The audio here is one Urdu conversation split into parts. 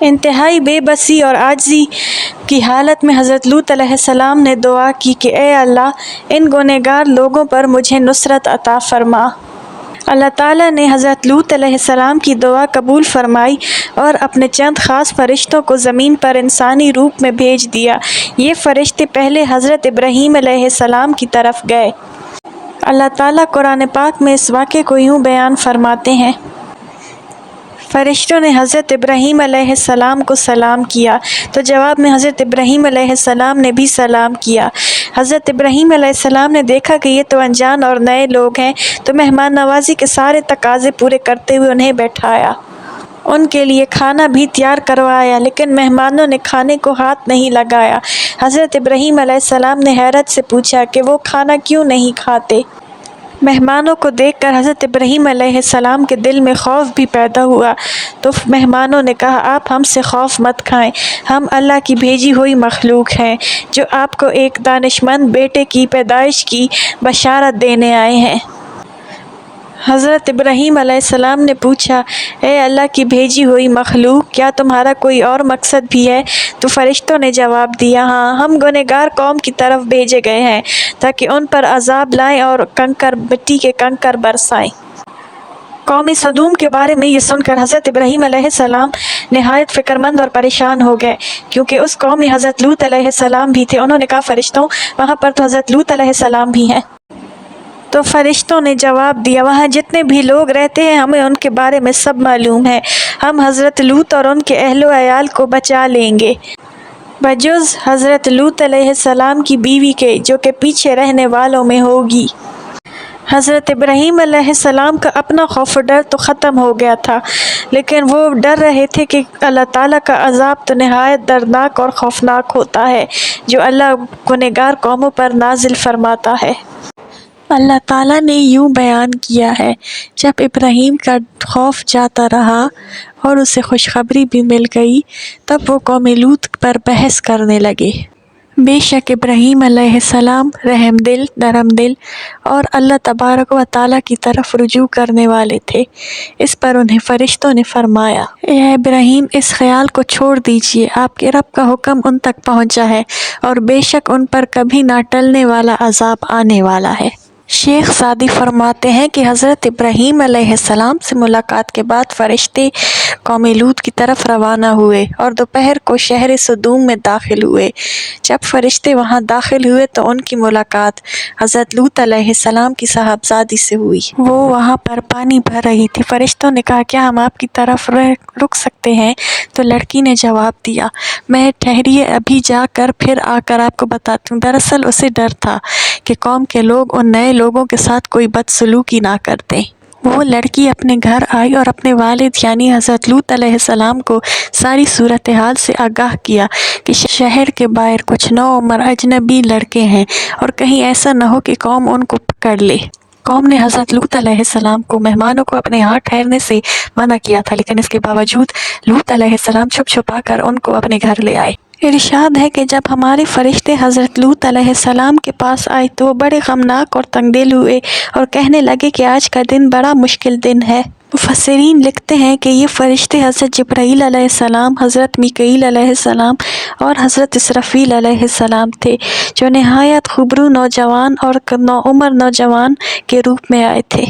انتہائی بے بسی اور عاجزی کی حالت میں حضرت لوط علیہ السلام نے دعا کی کہ اے اللہ، ان گنہگار لوگوں پر مجھے نصرت عطا فرما۔ اللہ تعالیٰ نے حضرت لوط علیہ السلام کی دعا قبول فرمائی اور اپنے چند خاص فرشتوں کو زمین پر انسانی روپ میں بھیج دیا۔ یہ فرشتے پہلے حضرت ابراہیم علیہ السلام کی طرف گئے۔ اللہ تعالیٰ قرآن پاک میں اس واقعے کو یوں بیان فرماتے ہیں: فرشتوں نے حضرت ابراہیم علیہ السلام کو سلام کیا تو جواب میں حضرت ابراہیم علیہ السلام نے بھی سلام کیا۔ حضرت ابراہیم علیہ السلام نے دیکھا کہ یہ تو انجان اور نئے لوگ ہیں، تو مہمان نوازی کے سارے تقاضے پورے کرتے ہوئے انہیں بیٹھایا۔ ان کے لیے کھانا بھی تیار کروایا، لیکن مہمانوں نے کھانے کو ہاتھ نہیں لگایا۔ حضرت ابراہیم علیہ السلام نے حیرت سے پوچھا کہ وہ کھانا کیوں نہیں کھاتے؟ مہمانوں کو دیکھ کر حضرت ابراہیم علیہ السلام کے دل میں خوف بھی پیدا ہوا، تو مہمانوں نے کہا: آپ ہم سے خوف مت کھائیں، ہم اللہ کی بھیجی ہوئی مخلوق ہیں جو آپ کو ایک دانشمند بیٹے کی پیدائش کی بشارت دینے آئے ہیں۔ حضرت ابراہیم علیہ السلام نے پوچھا: اے اللہ کی بھیجی ہوئی مخلوق، کیا تمہارا کوئی اور مقصد بھی ہے؟ تو فرشتوں نے جواب دیا: ہاں، ہم گنہگار قوم کی طرف بھیجے گئے ہیں تاکہ ان پر عذاب لائیں اور مٹی کے کنکر برسائیں۔ قوم سدوم کے بارے میں یہ سن کر حضرت ابراہیم علیہ السلام نہایت فکرمند اور پریشان ہو گئے، کیونکہ اس قوم میں حضرت لوط علیہ السلام بھی تھے۔ انہوں نے کہا: فرشتوں، وہاں پر تو حضرت لوط علیہ السلام بھی ہیں۔ تو فرشتوں نے جواب دیا: وہاں جتنے بھی لوگ رہتے ہیں ہمیں ان کے بارے میں سب معلوم ہے، ہم حضرت لوط اور ان کے اہل و عیال کو بچا لیں گے، بجز حضرت لوط علیہ السلام کی بیوی کے، جو کہ پیچھے رہنے والوں میں ہوگی۔ حضرت ابراہیم علیہ السلام کا اپنا خوف و ڈر تو ختم ہو گیا تھا، لیکن وہ ڈر رہے تھے کہ اللہ تعالیٰ کا عذاب تو نہایت دردناک اور خوفناک ہوتا ہے جو اللہ گنہگار قوموں پر نازل فرماتا ہے۔ اللہ تعالیٰ نے یوں بیان کیا ہے: جب ابراہیم کا خوف جاتا رہا اور اسے خوشخبری بھی مل گئی، تب وہ قوم لوط پر بحث کرنے لگے۔ بے شک ابراہیم علیہ السلام رحم دل، نرم دل اور اللہ تبارک و تعالیٰ کی طرف رجوع کرنے والے تھے۔ اس پر انہیں فرشتوں نے فرمایا: اے ابراہیم، اس خیال کو چھوڑ دیجئے، آپ کے رب کا حکم ان تک پہنچا ہے اور بے شک ان پر کبھی نہ ٹلنے والا عذاب آنے والا ہے۔ شیخ سعدی فرماتے ہیں کہ حضرت ابراہیم علیہ السلام سے ملاقات کے بعد فرشتے قوم لوط کی طرف روانہ ہوئے اور دوپہر کو شہر سدوم میں داخل ہوئے۔ جب فرشتے وہاں داخل ہوئے تو ان کی ملاقات حضرت لوط علیہ السلام کی صاحبزادی سے ہوئی۔ وہ وہاں پر پانی بھر رہی تھی۔ فرشتوں نے کہا: کیا ہم آپ کی طرف رک سکتے ہیں؟ تو لڑکی نے جواب دیا: میں ٹھہریے، ابھی جا کر پھر آ کر آپ کو بتاتی ہوں۔ دراصل اسے ڈر تھا کہ قوم کے لوگ ان نئے لوگوں کے ساتھ کوئی بدسلوکی نہ کر دیں۔ وہ لڑکی اپنے گھر آئی اور اپنے والد یعنی حضرت لوط علیہ السلام کو ساری صورتحال سے آگاہ کیا کہ شہر کے باہر کچھ نوعمر اجنبی لڑکے ہیں اور کہیں ایسا نہ ہو کہ قوم ان کو پکڑ لے۔ قوم نے حضرت لوط علیہ السلام کو مہمانوں کو اپنے ہاں ٹھہرنے سے منع کیا تھا، لیکن اس کے باوجود لوط علیہ السلام چھپ چھپا کر ان کو اپنے گھر لے آئے۔ ارشاد ہے کہ جب ہمارے فرشتے حضرت لوط علیہ السلام کے پاس آئے تو وہ بڑے غمناک اور تنگ دل ہوئے اور کہنے لگے کہ آج کا دن بڑا مشکل دن ہے۔ مفسرین لکھتے ہیں کہ یہ فرشتے حضرت جبرائیل علیہ السلام، حضرت میکائیل علیہ السلام اور حضرت اسرافیل علیہ السلام تھے، جو نہایت خوبرو نوجوان اور نوعمر نوجوان کے روپ میں آئے تھے۔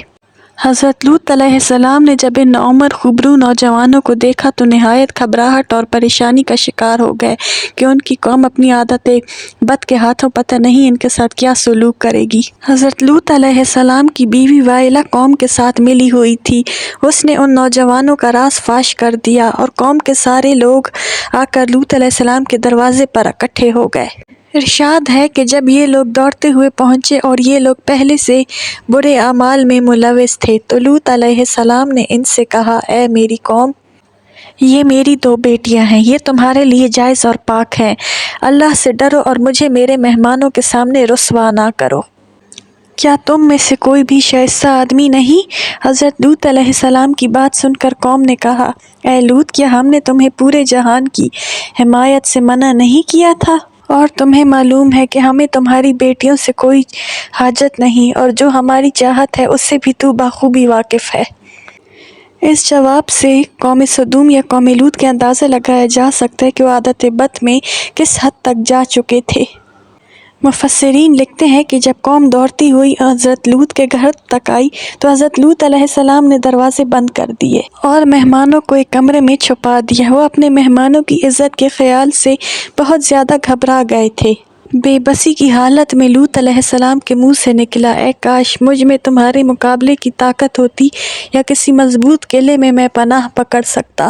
حضرت لوط علیہ السلام نے جب ان نوعمر خوبرو نوجوانوں کو دیکھا تو نہایت گھبراہٹ اور پریشانی کا شکار ہو گئے کہ ان کی قوم اپنی عادت بد کے ہاتھوں پتہ نہیں ان کے ساتھ کیا سلوک کرے گی۔ حضرت لوط علیہ السلام کی بیوی وائلہ قوم کے ساتھ ملی ہوئی تھی۔ اس نے ان نوجوانوں کا راز فاش کر دیا اور قوم کے سارے لوگ آ کر لوط علیہ السلام کے دروازے پر اکٹھے ہو گئے۔ ارشاد ہے کہ جب یہ لوگ دوڑتے ہوئے پہنچے اور یہ لوگ پہلے سے برے اعمال میں ملوث تھے تو لوط علیہ السلام نے ان سے کہا: اے میری قوم، یہ میری 2 بیٹیاں ہیں، یہ تمہارے لیے جائز اور پاک ہیں۔ اللہ سے ڈرو اور مجھے میرے مہمانوں کے سامنے رسوا نہ کرو۔ کیا تم میں سے کوئی بھی شائستہ آدمی نہیں؟ حضرت لوط علیہ السلام کی بات سن کر قوم نے کہا: اے لوط، کیا ہم نے تمہیں پورے جہان کی حمایت سے منع نہیں کیا تھا؟ اور تمہیں معلوم ہے کہ ہمیں تمہاری بیٹیوں سے کوئی حاجت نہیں، اور جو ہماری چاہت ہے اس سے بھی تو بخوبی واقف ہے۔ اس جواب سے قوم سدوم یا قوم لوط کے اندازہ لگایا جا سکتا ہے کہ وہ عادت بد میں کس حد تک جا چکے تھے۔ مفسرین لکھتے ہیں کہ جب قوم دوڑتی ہوئی حضرت لوط کے گھر تک آئی تو حضرت لوط علیہ السلام نے دروازے بند کر دیے اور مہمانوں کو ایک کمرے میں چھپا دیا۔ وہ اپنے مہمانوں کی عزت کے خیال سے بہت زیادہ گھبرا گئے تھے۔ بے بسی کی حالت میں لوط علیہ السلام کے منہ سے نکلا، اے کاش مجھ میں تمہارے مقابلے کی طاقت ہوتی یا کسی مضبوط قلعے میں پناہ پکڑ سکتا۔